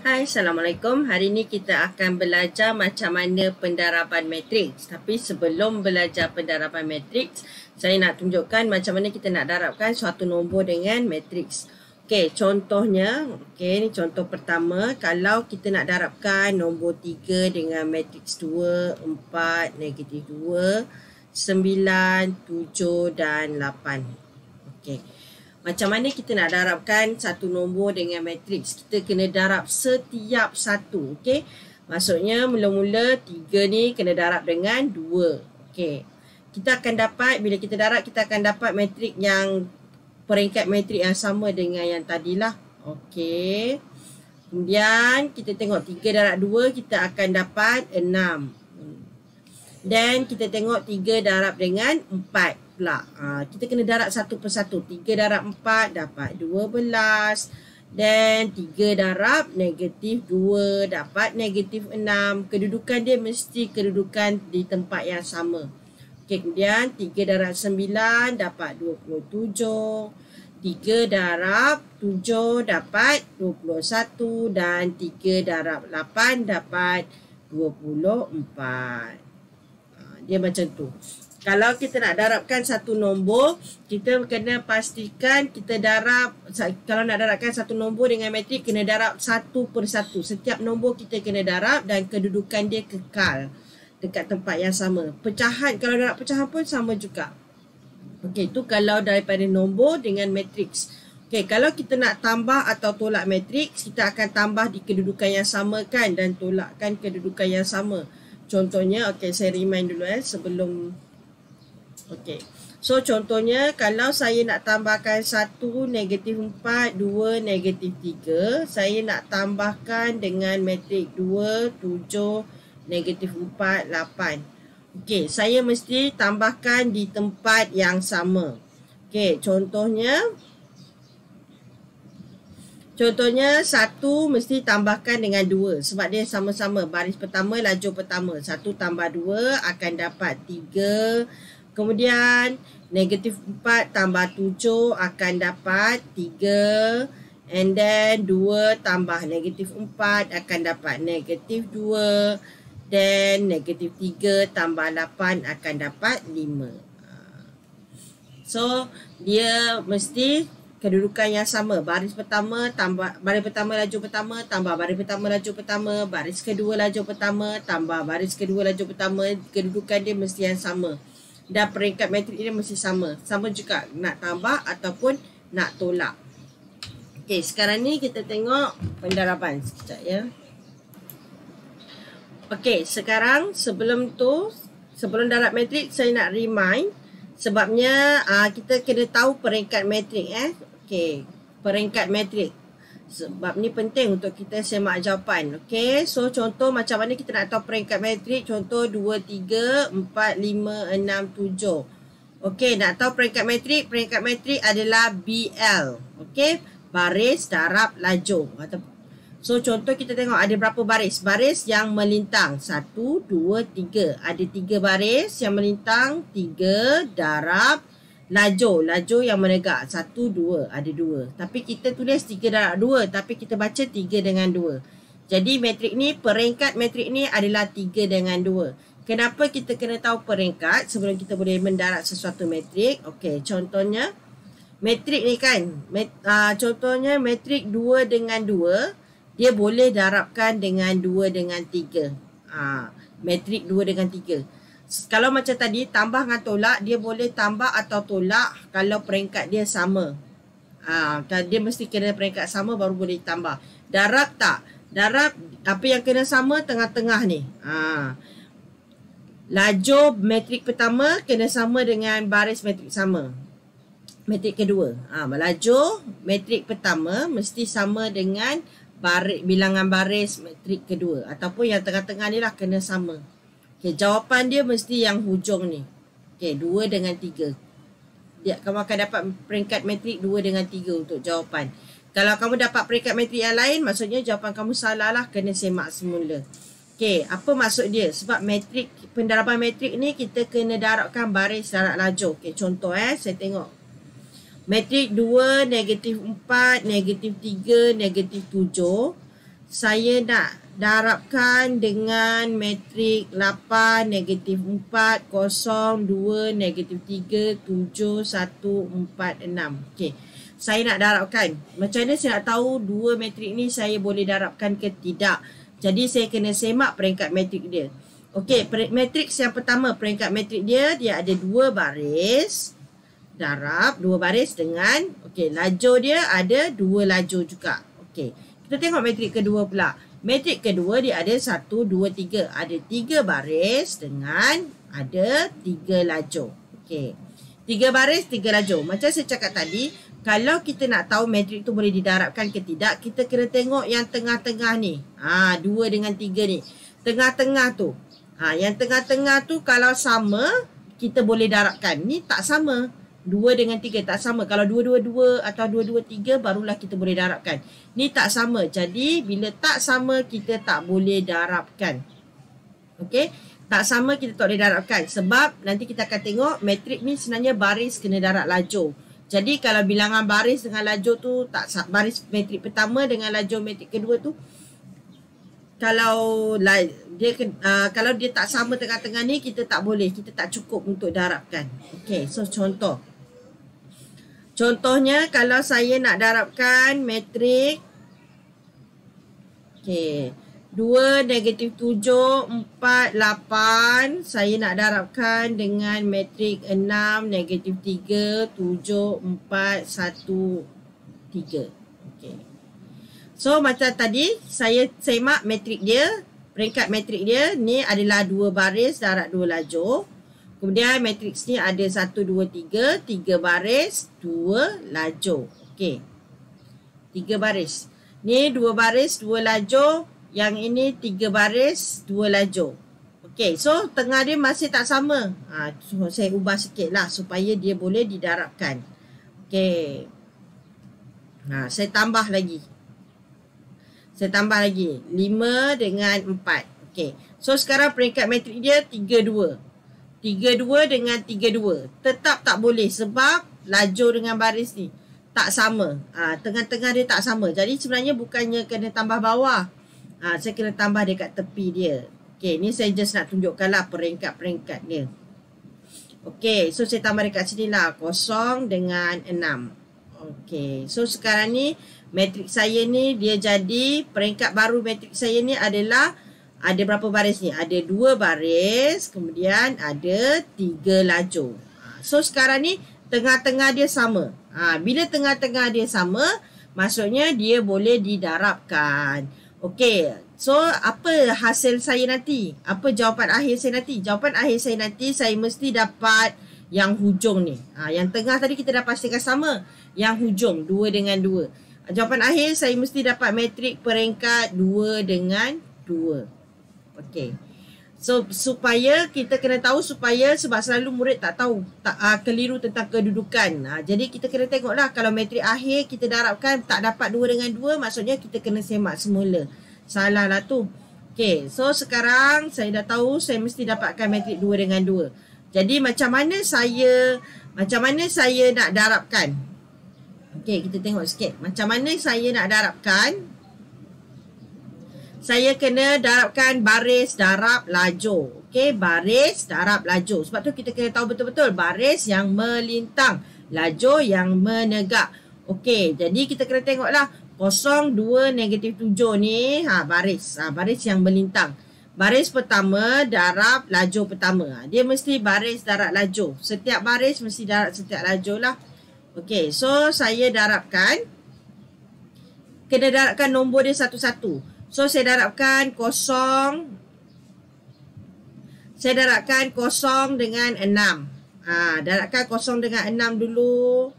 Hai, Assalamualaikum. Hari ini kita akan belajar macam mana pendaraban matriks. Tapi sebelum belajar pendaraban matriks, saya nak tunjukkan macam mana kita nak darabkan suatu nombor dengan matriks. Okey, contohnya, ni contoh pertama. Kalau kita nak darabkan nombor 3 dengan matriks 2, 4, negatif 2, 9, 7 dan 8. Okey. Macam mana kita nak darabkan satu nombor dengan matriks? Kita kena darab setiap satu. Okey. Maksudnya mula-mula 3 ni kena darab dengan 2. Okey. Kita akan dapat, bila kita darab, kita akan dapat matrik yang peringkat matrik yang sama dengan yang tadilah. Okey. Kemudian kita tengok 3 darab 2, kita akan dapat 6. Dan kita tengok 3 darab dengan 4 pula. Kita kena darab satu persatu. 3 darab 4 dapat 12. Dan 3 darab negatif 2 dapat negatif 6. Kedudukan dia mesti kedudukan di tempat yang sama. Okay, kemudian 3 darab 9 dapat 27. 3 darab 7 dapat 21. Dan 3 darab 8 dapat 24. Dia macam tu. Kalau kita nak darabkan satu nombor, kita kena pastikan kita darab. Kalau nak darabkan satu nombor dengan matrik, kena darab satu persatu. Setiap nombor kita kena darab dan kedudukan dia kekal dekat tempat yang sama. Pecahan, kalau darab pecahan pun sama juga. Okey, itu kalau daripada nombor dengan matriks. Okey, kalau kita nak tambah atau tolak matriks, kita akan tambah di kedudukan yang sama kan, dan tolakkan kedudukan yang sama. Contohnya, okey, saya remind dulu sebelum. Okey. So contohnya kalau saya nak tambahkan 1 negatif 4, 2 negatif 3, saya nak tambahkan dengan matrik 2, 7, negatif 4, 8. Okey, saya mesti tambahkan di tempat yang sama. Okey, contohnya 1 mesti tambahkan dengan 2 sebab dia sama-sama baris pertama, lajur pertama. 1 tambah 2 akan dapat 3. Kemudian negatif 4 tambah 7 akan dapat 3. And then 2 tambah negatif 4 akan dapat negatif 2. Dan negatif 3 tambah 8 akan dapat 5. So dia mesti kedudukan yang sama. Baris pertama tambah baris pertama lajur pertama tambah baris pertama lajur pertama, baris kedua lajur pertama tambah baris kedua lajur pertama, kedudukan dia mesti yang sama. Dan peringkat matrik dia mesti sama. Sama juga nak tambah ataupun nak tolak. Okey, sekarang ni kita tengok pendaraban sekejap ya. Okey, sekarang sebelum darab matrik saya nak remind sebabnya kita kena tahu peringkat matrik Okey, peringkat matrik. Sebab ni penting untuk kita semak jawapan. Okey, so contoh macam mana kita nak tahu peringkat matrik. Contoh 2, 3, 4, 5, 6, 7. Okey, nak tahu peringkat matrik. Peringkat matrik adalah BL. Okey, baris darab lajur. So contoh kita tengok ada berapa baris. Baris yang melintang 1, 2, 3. Ada 3 baris yang melintang. 3 darab lajur yang menegak 1, 2, ada 2. Tapi kita tulis 3 darab 2, tapi kita baca 3 dengan 2. Jadi matrik ni, peringkat matrik ni adalah 3 dengan 2. Kenapa kita kena tahu peringkat sebelum kita boleh mendarab sesuatu matrik? Okey, contohnya matrik ni kan, contohnya matrik 2 dengan 2, dia boleh darabkan dengan 2 dengan 3. Matrik 2 dengan 3. Kalau macam tadi, tambah dengan tolak, dia boleh tambah atau tolak kalau peringkat dia sama. Dia mesti kena peringkat sama baru boleh tambah. Darab tak? Darab, apa yang kena sama tengah-tengah ni. Lajur matrik pertama kena sama dengan baris matrik sama. Matrik kedua. Lajur matrik pertama mesti sama dengan bilangan baris matrik kedua. Ataupun yang tengah-tengah ni lah kena sama. Okay, jawapan dia mesti yang hujung ni. Okay, 2 dengan 3. Kamu akan dapat peringkat matrik 2 dengan 3 untuk jawapan. Kalau kamu dapat peringkat matrik yang lain, maksudnya jawapan kamu salah lah. Kena semak semula. Okay, apa maksud dia? Sebab matrik, pendaraban matrik ni kita kena darabkan baris darab lajur. Okay, contoh saya tengok. Matrik 2, negatif 4, negatif 3, negatif 7. saya nak darabkan dengan matrik 8, negatif 4, 0, 2, negatif 3, 7, 1, 4, 6. Okey. Saya nak darabkan. Macam mana saya nak tahu dua matrik ni saya boleh darabkan ke tidak? Jadi saya kena semak peringkat matrik dia. Okey, matriks yang pertama, peringkat matrik dia ada 2 baris. Darab 2 baris dengan, okey, lajur dia ada 2 lajur juga. Okey, kita tengok matrik kedua pula. Matrik kedua dia ada 1, 2, 3. Ada 3 baris dengan ada 3 lajur. Okey, 3 baris, 3 lajur. Macam saya cakap tadi, kalau kita nak tahu matrik tu boleh didarabkan ke tidak, kita kena tengok yang tengah-tengah ni. 2 dengan 3 ni. Tengah-tengah tu. Yang tengah-tengah tu kalau sama, kita boleh darabkan. Ni tak sama. 2 dengan 3 tak sama. Kalau 2, 2, 2 atau 2, 2, 3 barulah kita boleh darabkan. Ni tak sama. Jadi bila tak sama kita tak boleh darabkan. Okey? Tak sama kita tak boleh darabkan. Sebab nanti kita akan tengok matrik ni sebenarnya baris kena darab lajur. Jadi kalau bilangan baris dengan lajur tu tak, baris matrik pertama dengan lajur matrik kedua tu kalau dia tak sama tengah-tengah ni, kita tak boleh, kita tak cukup untuk darabkan. Okey, so contohnya kalau saya nak darabkan matrik, okey, 2, negatif 7, 4, 8, saya nak darabkan dengan matrik 6, negatif 3, 7, 4, 1, 3. Okey. So macam tadi saya semak matrik dia, peringkat matrik dia ni adalah 2 baris darab 2 lajur. Kemudian matriks ni ada 1, 2, 3, 3 baris, 2 lajur. Okey. 3 baris. Ni 2 baris, 2 lajur, yang ini 3 baris, 2 lajur. Okey, so tengah dia masih tak sama. So saya ubah sikitlah supaya dia boleh didarabkan. Okey. Saya tambah lagi. 5 dengan 4. Okey. So sekarang peringkat matrik dia 32. 32 dengan 32. Tetap tak boleh sebab lajur dengan baris ni tak sama. Tengah-tengah dia tak sama. Jadi sebenarnya bukannya kena tambah bawah. Saya kena tambah dekat tepi dia. Okey, ni saya just nak tunjukkanlah peringkat-peringkat dia. Okey, so saya tambah dekat sini lah. 0 dengan 6. Okey, so sekarang ni matrik saya ni dia jadi peringkat baru matrik saya ni adalah ada berapa baris ni? Ada 2 baris, kemudian ada 3 lajur. So sekarang ni tengah-tengah dia sama. Bila tengah-tengah dia sama, maksudnya dia boleh didarabkan. Okey, so apa hasil saya nanti? Apa jawapan akhir saya nanti? Jawapan akhir saya nanti saya mesti dapat yang hujung ni. Yang tengah tadi kita dah pastikan sama. Yang hujung 2 dengan 2. Jawapan akhir saya mesti dapat matrik peringkat 2 dengan 2. Okey. So supaya kita kena tahu sebab selalu murid tak tahu, keliru tentang kedudukan. Jadi kita kena tengoklah kalau matrik akhir kita darabkan tak dapat 2 dengan 2, maksudnya kita kena semak semula. Salah lah tu. Okey, so sekarang saya dah tahu saya mesti dapatkan matrik 2 dengan 2. Jadi macam mana saya nak darabkan? Okey, kita tengok sikit. Macam mana saya nak darabkan? Saya kena darabkan baris darab lajur. Okey, baris darab lajur. Sebab tu kita kena tahu betul-betul baris yang melintang, lajur yang menegak. Okey, jadi kita kena tengoklah 0, 2, negatif 7 ni baris. Baris yang melintang. Baris pertama darab lajur pertama. Dia mesti baris darab lajur. Setiap baris mesti darab setiap lajur lah. Okey, so saya darabkan. Kena darabkan nombor dia satu-satu. So saya darabkan 0. Saya darabkan 0 dengan 6. Darabkan 0 dengan 6 dulu.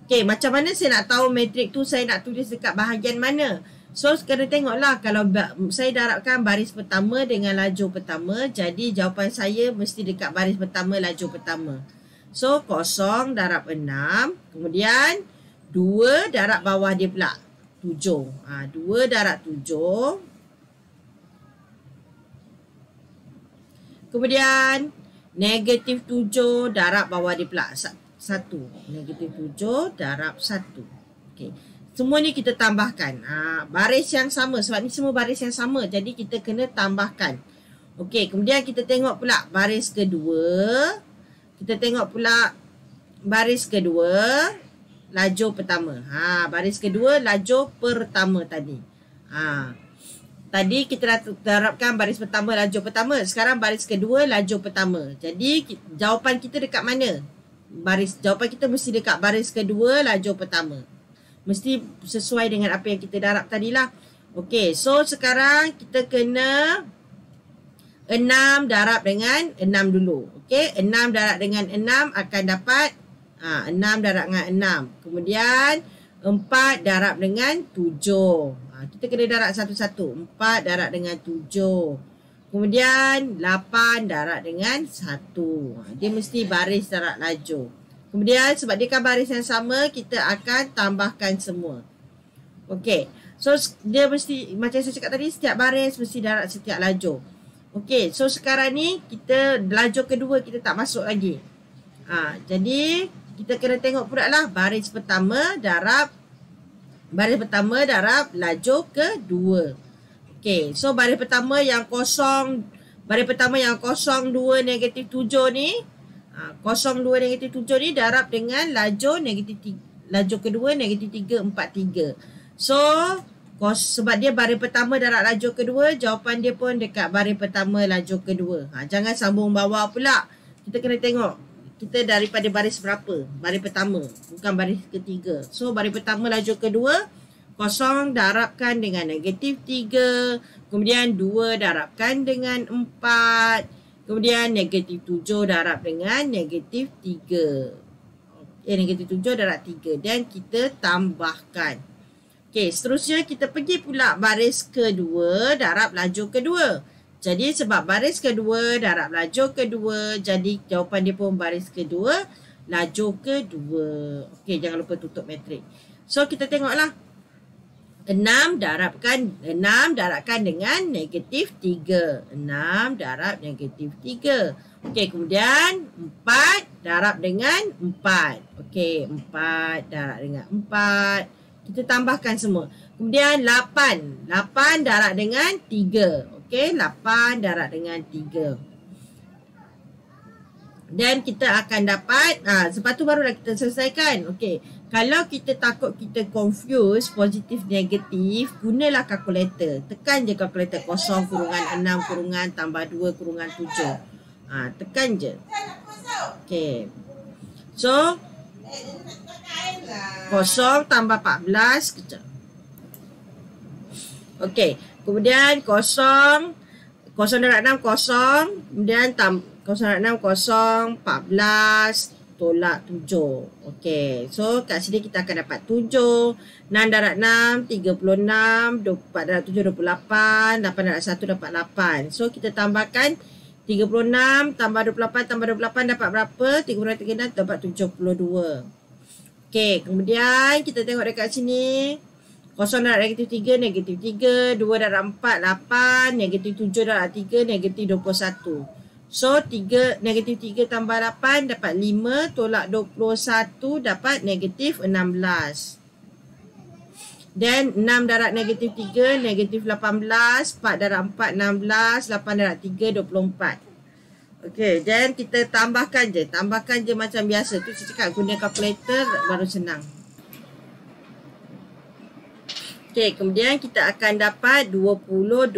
Okey, macam mana saya nak tahu matrik tu saya nak tulis dekat bahagian mana? So kena tengoklah kalau saya darabkan baris pertama dengan lajur pertama, jadi jawapan saya mesti dekat baris pertama lajur pertama. So 0 darab 6, kemudian 2 darab bawah dia pula 7. 2 darab 7. Kemudian negatif 7 darab bawah dia pula 1. Negatif 7 darab 1. Okey. Semua ni kita tambahkan. Baris yang sama. Sebab ni semua baris yang sama. Jadi kita kena tambahkan. Okey, kemudian kita tengok pula baris kedua. Kita tengok pula baris kedua, lajur pertama. Baris kedua, lajur pertama tadi. Tadi kita darabkan baris pertama, lajur pertama. Sekarang baris kedua, lajur pertama. Jadi jawapan kita dekat mana? Jawapan kita mesti dekat baris kedua, lajur pertama. Mesti sesuai dengan apa yang kita darab tadilah. Okey, so sekarang kita kena 6 darab dengan 6 dulu. Okey, 6 darab dengan 6 akan dapat 6 darab dengan 6. Kemudian 4 darab dengan 7. Kita kena darab satu-satu. 4 darab dengan 7. Kemudian 8 darab dengan 1. Dia mesti baris darab lajur. Kemudian sebab dia kan baris yang sama, kita akan tambahkan semua. Okey. So dia mesti, macam saya cakap tadi, setiap baris mesti darab setiap lajur. Okey, so sekarang ni kita lajur kedua kita tak masuk lagi. Jadi kita kena tengok pula lah baris pertama darab lajur kedua. Okey, so baris pertama yang kosong 2 negatif 7 ni, 02 negatif 7 ni darab dengan lajur kedua negatif 3 4 3. So sebab dia baris pertama darab lajur kedua, jawapan dia pun dekat baris pertama lajur kedua. Jangan sambung bawah pula. Kita kena tengok kita daripada baris berapa. Baris pertama, bukan baris ketiga. So baris pertama lajur kedua, kosong darabkan dengan negatif 3. Kemudian 2 darabkan dengan 4. Kemudian negatif 7 darab dengan negatif 3. Negatif 7 darab 3. Dan kita tambahkan. Okey, seterusnya kita pergi pula baris kedua darab lajur kedua. Jadi sebab baris kedua darab lajur kedua, jadi jawapan dia pun baris kedua lajur kedua. Okey, jangan lupa tutup matrik. So kita tengoklah. 6 darabkan dengan negatif 3. 6 darab negatif 3. Okey, kemudian 4 darab dengan 4. Okey, 4 darab dengan 4. Kita tambahkan semua. Kemudian 8 darab dengan 3. Okey, 8 darab dengan 3. Dan kita akan dapat, lepas tu barulah kita selesaikan. Okey, kalau kita takut kita confuse positif negatif, gunalah kalkulator. Tekan je kalkulator 0 kurungan 6 kurungan tambah 2 kurungan 7. Tekan je. Okey. So 0 tambah 14 kejap. Okey, kemudian 0 darab 6 0, kemudian 0 darab 6 0, 14 tolak 7. Okey, so kat sini kita akan dapat 7. 6 darab 6 36, 4 darab 7 28, 8 darab 1 dapat 8. So kita tambahkan 36 tambah 28 tambah 28 dapat berapa? 3 dapat 72. Okey, kemudian kita tengok dekat sini. 0 darab negatif 3, negatif 3. 2 darab 4, 8. Negatif 7 darab 3, negatif 21. So, negatif 3 tambah 8 dapat 5. Tolak 21 dapat negatif 16. Dan 6 darab negatif 3, negatif 18. 4 darab 4, 16. 8 darab 3, 24. Okey, dan kita tambahkan je macam biasa. Tu saya cakap guna kalkulator baru senang. Okey, kemudian kita akan dapat 22.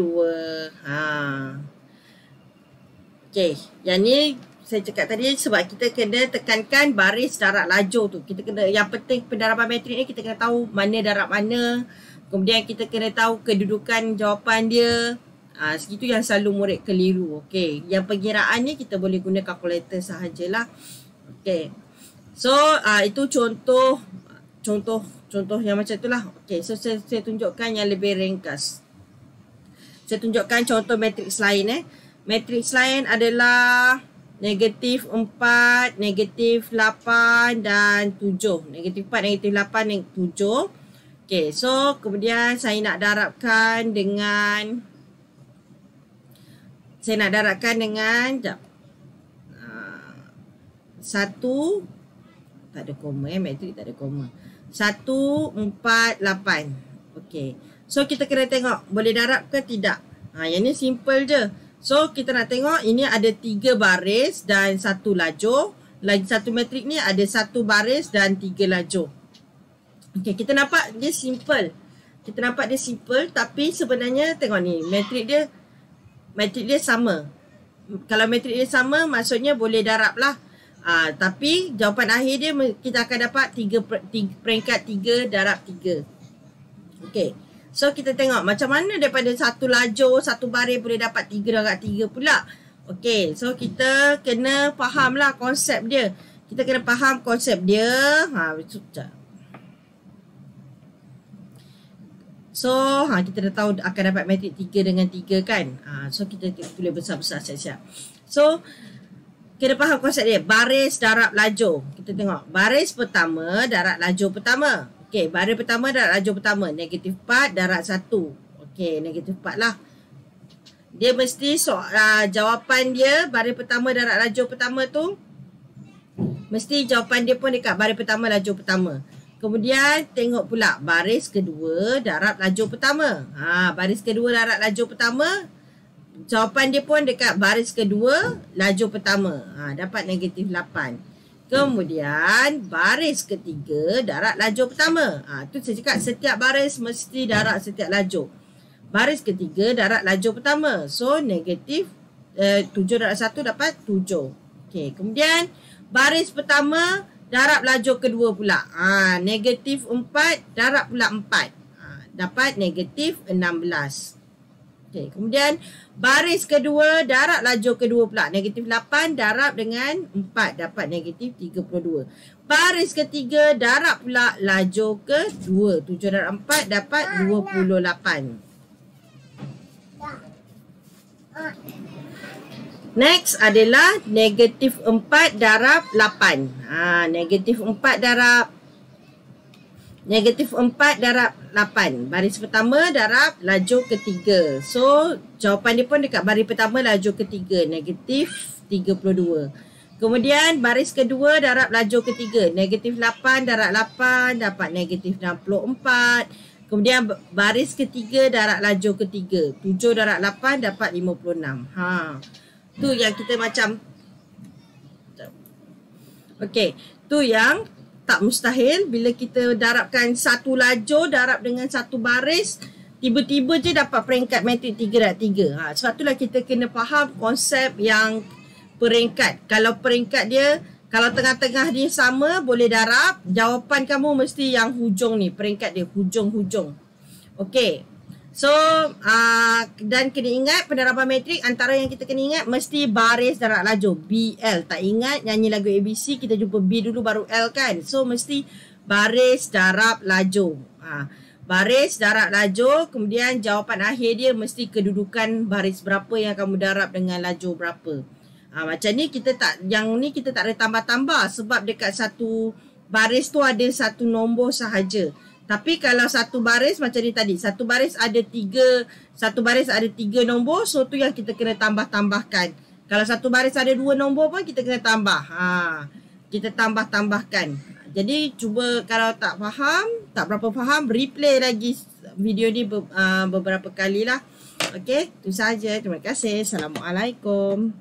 Okey, yang ni saya cakap tadi sebab kita kena tekankan baris darab lajur tu. Kita kena, yang penting pendaraban matrik ni kita kena tahu mana darab mana. Kemudian kita kena tahu kedudukan jawapan dia. Segitu yang selalu murid keliru. Okey, yang pengiraan ni kita boleh guna kalkulator sahajalah. Okey. So, itu contoh yang macam itulah. Okey, so saya tunjukkan yang lebih ringkas. Saya tunjukkan contoh matriks lain Matriks lain adalah negatif 4, negatif 8 dan 7. Negatif 4, negatif 8 dan 7. Okey, so kemudian saya nak darabkan dengan satu, tak ada koma matrik tak ada koma. 148. Okey. So kita kena tengok boleh darab ke tidak. Yang ni simple je. So kita nak tengok ini ada 3 baris dan 1 lajur. Lagi satu matrik ni ada 1 baris dan 3 lajur. Okey, kita nampak dia simple. Tapi sebenarnya tengok ni matrik dia sama. Kalau matrik dia sama maksudnya boleh darab lah. Tapi jawapan akhir dia kita akan dapat peringkat 3 darab 3. Okey. So kita tengok macam mana daripada 1 lajur, 1 baris boleh dapat 3 darab 3 pula. Okey. So kita kena faham lah konsep dia. Kita kena faham konsep dia. So kita dah tahu akan dapat matrik 3 dengan 3 kan. So kita tulis besar-besar siap-siap. So kita faham konsep dia. Baris darab lajur. Kita tengok. Baris pertama darab lajur pertama. Okey, baris pertama darab lajur pertama. Negatif 4 darab 1. Okey, negatif 4 lah. Dia mesti jawapan dia baris pertama darab lajur pertama tu. Mesti jawapan dia pun dekat baris pertama lajur pertama. Kemudian tengok pula baris kedua darab lajur pertama. Baris kedua darab lajur pertama. Jawapan dia pun dekat baris kedua lajur pertama. Dapat negatif 8. Kemudian baris ketiga darab lajur pertama. Tu saya cakap setiap baris mesti darab setiap lajur. Baris ketiga darab lajur pertama. So negatif 7 darab 1 dapat 7. Okey, kemudian baris pertama darab lajur kedua pula. Negatif 4 darab pula 4. Dapat negatif 16. Okey, kemudian baris kedua darab lajur kedua pula. Negatif 8 darab dengan 4 dapat negatif 32. Baris ketiga darab pula lajur kedua. 7 darab 4 dapat 28. Next adalah negatif 4 darab 8. Negatif 4 darab 8. Baris pertama darab lajur ketiga. So jawapan dia pun dekat baris pertama lajur ketiga. Negatif 32. Kemudian baris kedua darab lajur ketiga. Negatif 8 darab 8 dapat negatif 64. Kemudian baris ketiga darab lajur ketiga. 7 darab 8 dapat 56. Tu yang kita macam. Okey. Tu yang tak mustahil bila kita darabkan satu lajur darab dengan satu baris, tiba-tiba je dapat peringkat matrik 3 darab 3. Sebab itulah kita kena faham konsep yang peringkat. Kalau peringkat dia, kalau tengah-tengah dia sama boleh darab, jawapan kamu mesti yang hujung ni, peringkat dia hujung-hujung. Okey. So dan kena ingat pendaraban matrik antara yang kita kena ingat mesti baris darab lajur BL. Tak ingat nyanyi lagu ABC kita jumpa B dulu baru L kan. So mesti baris darab lajur. Baris darab lajur, kemudian jawapan akhir dia mesti kedudukan baris berapa yang kamu darab dengan lajur berapa. Macam ni kita tak, yang ni kita tak ada tambah-tambah sebab dekat satu baris tu ada satu nombor sahaja. Tapi kalau satu baris macam ni tadi, satu baris ada 3 nombor, so tu yang kita kena tambah-tambahkan. Kalau satu baris ada 2 nombor pun kita kena tambah. Kita tambah-tambahkan. Jadi cuba kalau tak berapa faham, replay lagi video ni beberapa kali lah. Okey, itu sahaja. Terima kasih. Assalamualaikum.